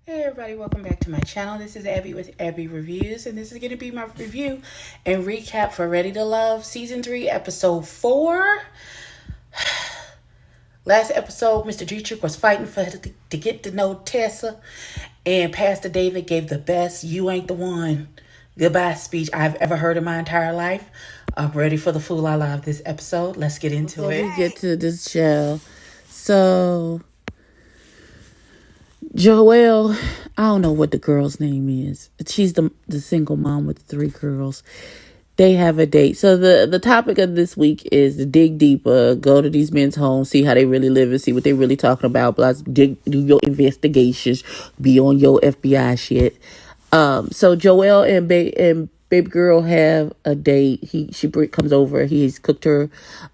Hey everybody, welcome back to my channel. This is Abby with Abby Reviews, and this is going to be my review and recap for Ready to Love Season 3, Episode 4. Last episode, Mr. Dietrich was fighting to get to know Tessa, and Pastor David gave the best "you ain't the one" goodbye speech I've ever heard in my entire life. I'm ready for the fool I love this episode. Let's get into it. Before we get to this show, so Joelle, I don't know what the girl's name is. She's the single mom with 3 girls. They have a date. So the topic of this week is to dig deeper, go to these men's homes, see how they really live and see what they really talking about. Plus, do your investigations, be on your FBI shit. So Joelle and baby girl have a date. She comes over. He's cooked her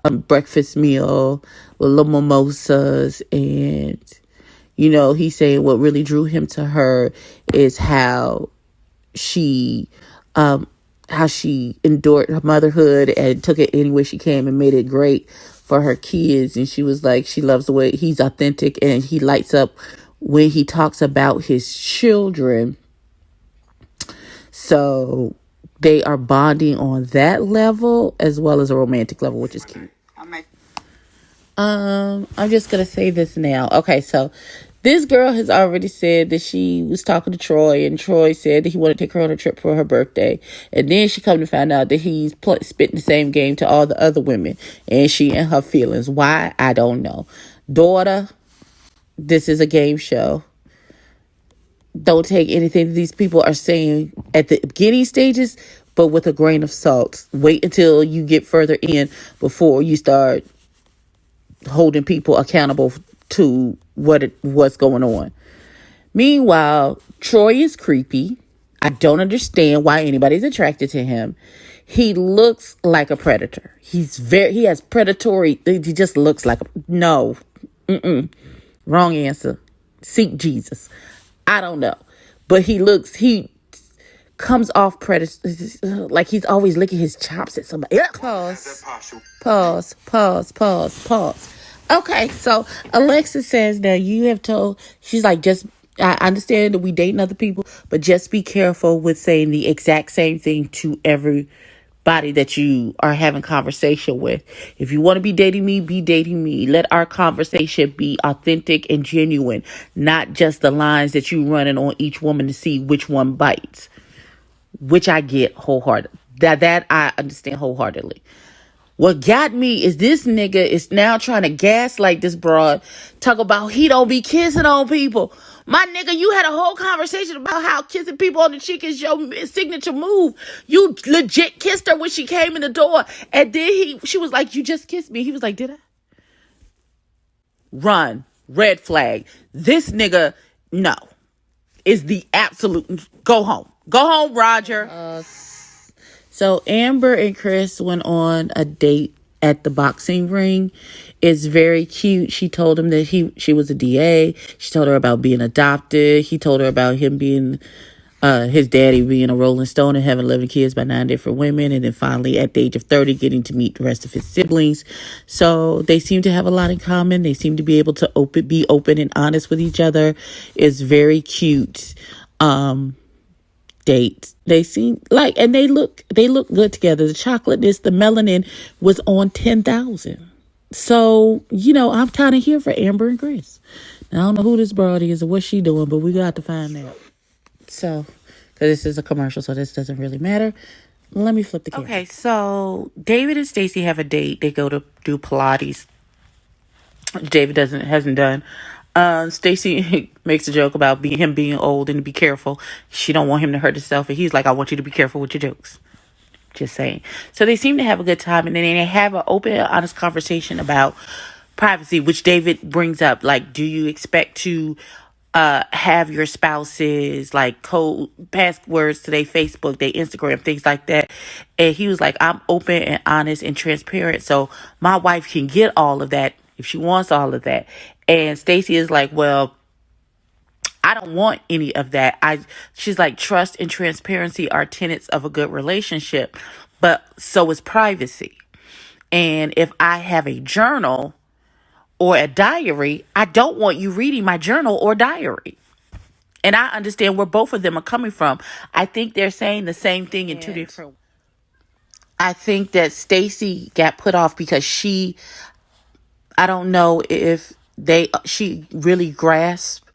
breakfast meal with little mimosas, and he's saying what really drew him to her is how she endured her motherhood and took it any way she can and made it great for her kids. And she was like, she loves the way he's authentic and he lights up when he talks about his children. So they are bonding on that level as well as a romantic level, which is cute. I'm just gonna say this now. Okay, so this girl has already said that she was talking to Troy, and Troy said that he wanted to take her on a trip for her birthday. And then she come to find out that he's spitting the same game to all the other women, and she and her feelings. Why? I don't know. Daughter, this is a game show. Don't take anything that these people are saying at the beginning stages, but with a grain of salt. Wait until you get further in before you start holding people accountable to what's going on. Meanwhile, Troy is creepy. I don't understand why anybody's attracted to him. He looks like a predator. He has predatory, he just looks like no. Wrong answer. Seek Jesus. I don't know. But he comes off predator, like he's always licking his chops at somebody. Pause. Okay, so Alexis says that you have told, she's like, I understand that we dating other people, but just be careful with saying the exact same thing to everybody that you are having conversation with. If you want to be dating me, be dating me. Let our conversation be authentic and genuine, not just the lines that you running on each woman to see which one bites, which I get wholeheartedly. That I understand wholeheartedly. What got me is this nigga is now trying to gaslight this broad, talk about he don't be kissing on people. My nigga, you had a whole conversation about how kissing people on the cheek is your signature move. You legit kissed her when she came in the door. And then she was like, you just kissed me. He was like, did I? Run. Red flag. This nigga, no. Is the absolute, go home. Go home, Roger. So Amber and Chris went on a date at the boxing ring. It's very cute. She told him that she was a DA. She told her about being adopted. He told her about him being his daddy being a Rolling Stone and having 11 kids by 9 different women. And then finally at the age of 30 getting to meet the rest of his siblings. So they seem to have a lot in common. They seem to be able to be open and honest with each other. It's very cute. Dates. They seem like, and they look good together. The chocolateness, the melanin was on 10,000. So, I'm kind of here for Amber and Chris. Now, I don't know who this broad is or what she doing, but we got to find out. So, because this is a commercial, so this doesn't really matter. Let me flip the camera. Okay, so David and Stacy have a date. They go to do Pilates. David hasn't done. Stacy makes a joke about him being old and to be careful. She don't want him to hurt himself. And he's like, I want you to be careful with your jokes. Just saying. So they seem to have a good time. And then they have an open, honest conversation about privacy, which David brings up. Like, do you expect to have your spouses like code passwords to their Facebook, their Instagram, things like that? And he was like, I'm open and honest and transparent. So my wife can get all of that if she wants all of that. And Stacy is like, well, I don't want any of that. She's like, trust and transparency are tenets of a good relationship, but so is privacy. And if I have a journal or a diary, I don't want you reading my journal or diary. And I understand where both of them are coming from. I think they're saying the same thing in two different. I think that Stacey got put off because I don't know if she really grasped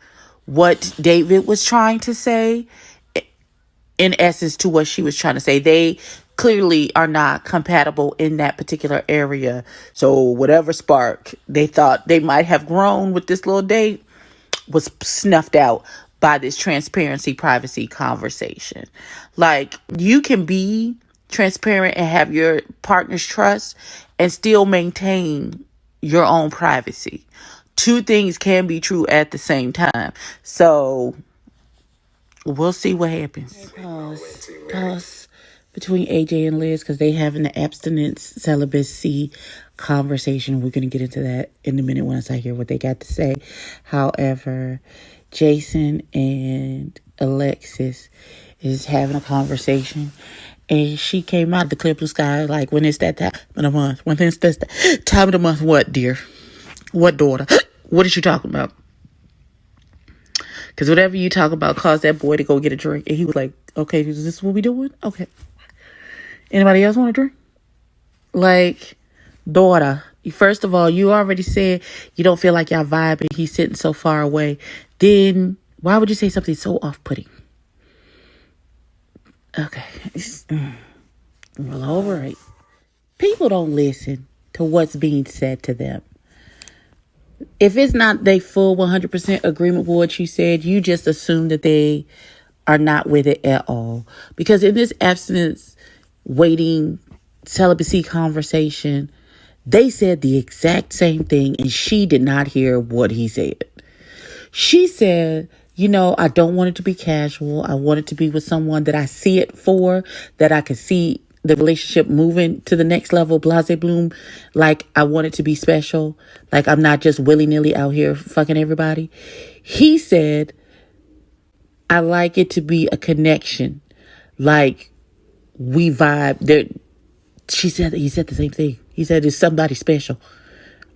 what David was trying to say, in essence, to what she was trying to say. They clearly are not compatible in that particular area. So whatever spark they thought they might have grown with this little date was snuffed out by this transparency, privacy conversation. Like, you can be transparent and have your partner's trust and still maintain your own privacy. Two things can be true at the same time. So we'll see what happens. Pause between AJ and Liz, because they having the abstinence celibacy conversation. We're going to get into that in a minute once I hear what they got to say. However, Jason and Alexis is having a conversation, and she came out of the clear blue sky like, when it's that time of the month. When it's that time of the month, what, dear? What, daughter? What is you talking about? Because whatever you talk about caused that boy to go get a drink. And he was like, okay, is this what we doing? Okay. Anybody else want a drink? Like, daughter, first of all, you already said you don't feel like y'all vibing. He's sitting so far away. Then why would you say something so off-putting? Okay. Well, all right. People don't listen to what's being said to them. If it's not they full 100% agreement with what you said, you just assume that they are not with it at all. Because in this abstinence, waiting, celibacy conversation, they said the exact same thing, and she did not hear what he said. She said, I don't want it to be casual. I want it to be with someone that I see it for, that I can see the relationship moving to the next level, blase bloom. Like, I want it to be special. Like, I'm not just willy-nilly out here fucking everybody. He said, I like it to be a connection. Like, we vibe. He said the same thing. He said it's somebody special.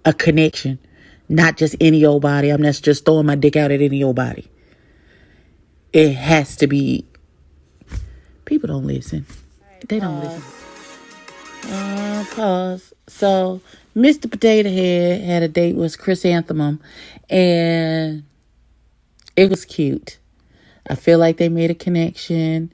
A connection. Not just any old body. I'm not just throwing my dick out at any old body. It has to be. People don't listen. They don't listen. Pause. So, Mr. Potato Head had a date with Chris Anthem, and it was cute. I feel like they made a connection.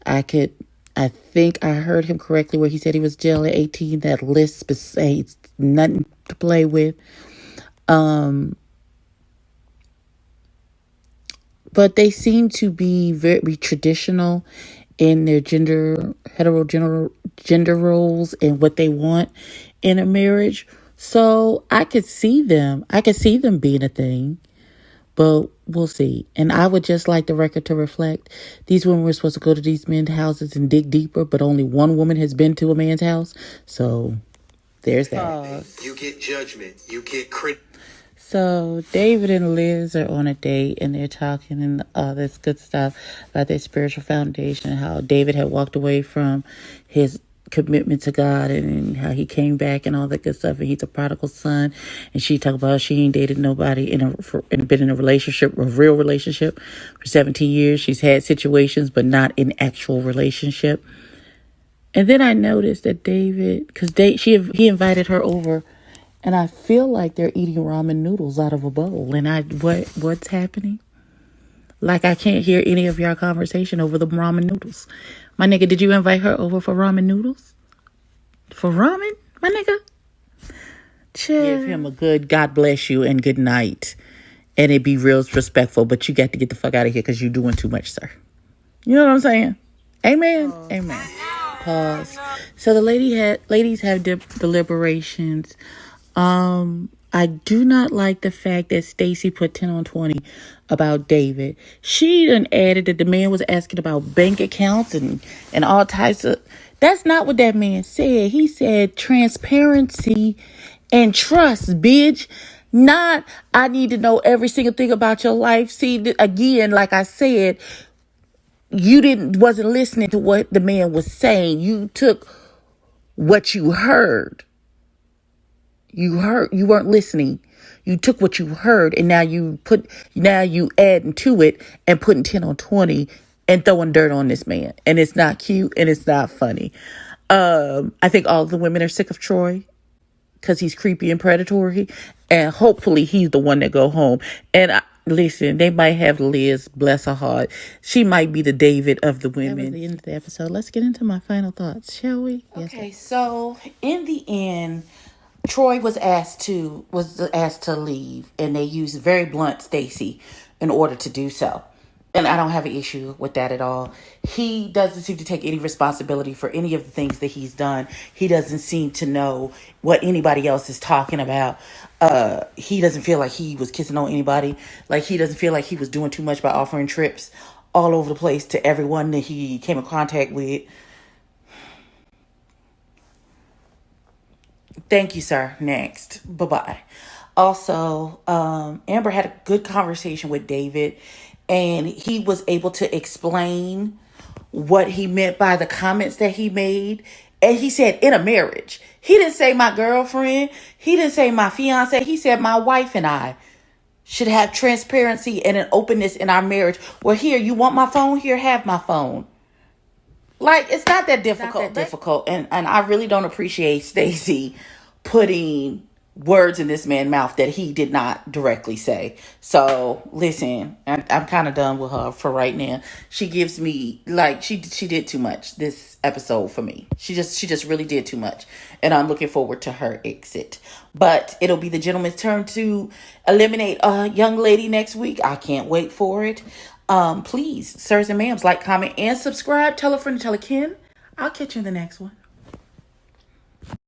I think I heard him correctly where he said he was jail at 18. That list says nothing to play with. But they seem to be very traditional in their gender roles and what they want in a marriage. So I could see them being a thing, but we'll see. And I would just like the record to reflect these women were supposed to go to these men's houses and dig deeper, but only one woman has been to a man's house. So there's that. You get judgment. You get crit. So David and Liz are on a date, and they're talking and all this good stuff about their spiritual foundation, how David had walked away from his commitment to God and how he came back and all that good stuff, and he's a prodigal son. And she talked about she ain't dated nobody and been in a real relationship for 17 years. She's had situations, but not in actual relationship. And then I noticed that David, because he invited her over, and I feel like they're eating ramen noodles out of a bowl. And what's happening? Like, I can't hear any of your conversation over the ramen noodles. My nigga, did you invite her over for ramen noodles? For ramen, my nigga? Chill. Give him a good God bless you and good night. And it be real respectful, but you got to get the fuck out of here because you're doing too much, sir. You know what I'm saying? Amen. Amen. Pause. So the ladies have deliberations. I do not like the fact that Stacey put 10 on 20 about David. She done added that the man was asking about bank accounts and all types of... That's not what that man said. He said transparency and trust, bitch. Not, I need to know every single thing about your life. See, again, like I said, you wasn't listening to what the man was saying. You took what you heard. You weren't listening. You took what you heard and now you adding to it and putting 10 on 20 and throwing dirt on this man. And it's not cute and it's not funny. I think all the women are sick of Troy because he's creepy and predatory, and hopefully he's the one that go home. And listen, they might have Liz, bless her heart. She might be the David of the women. That was the end of the episode. Let's get into my final thoughts, shall we? Okay, so in the end, Troy was asked to leave, and they used very blunt Stacy in order to do so. And I don't have an issue with that at all. He doesn't seem to take any responsibility for any of the things that he's done. He doesn't seem to know what anybody else is talking about. He doesn't feel like he was kissing on anybody. Like, he doesn't feel like he was doing too much by offering trips all over the place to everyone that he came in contact with. Thank you, sir. Next. Bye-bye. Also, Amber had a good conversation with David, and he was able to explain what he meant by the comments that he made. And he said, in a marriage. He didn't say my girlfriend. He didn't say my fiance. He said my wife and I should have transparency and an openness in our marriage. Well, here, you want my phone? Here, have my phone. Like, it's not that difficult. And I really don't appreciate Stacey putting words in this man's mouth that he did not directly say. So, listen, I'm kind of done with her for right now. She gives me, like, she did too much this episode for me. She just really did too much. And I'm looking forward to her exit. But it'll be the gentleman's turn to eliminate a young lady next week. I can't wait for it. Please, sirs and ma'ams, like, comment, and subscribe. Tell a friend, tell a kin. I'll catch you in the next one.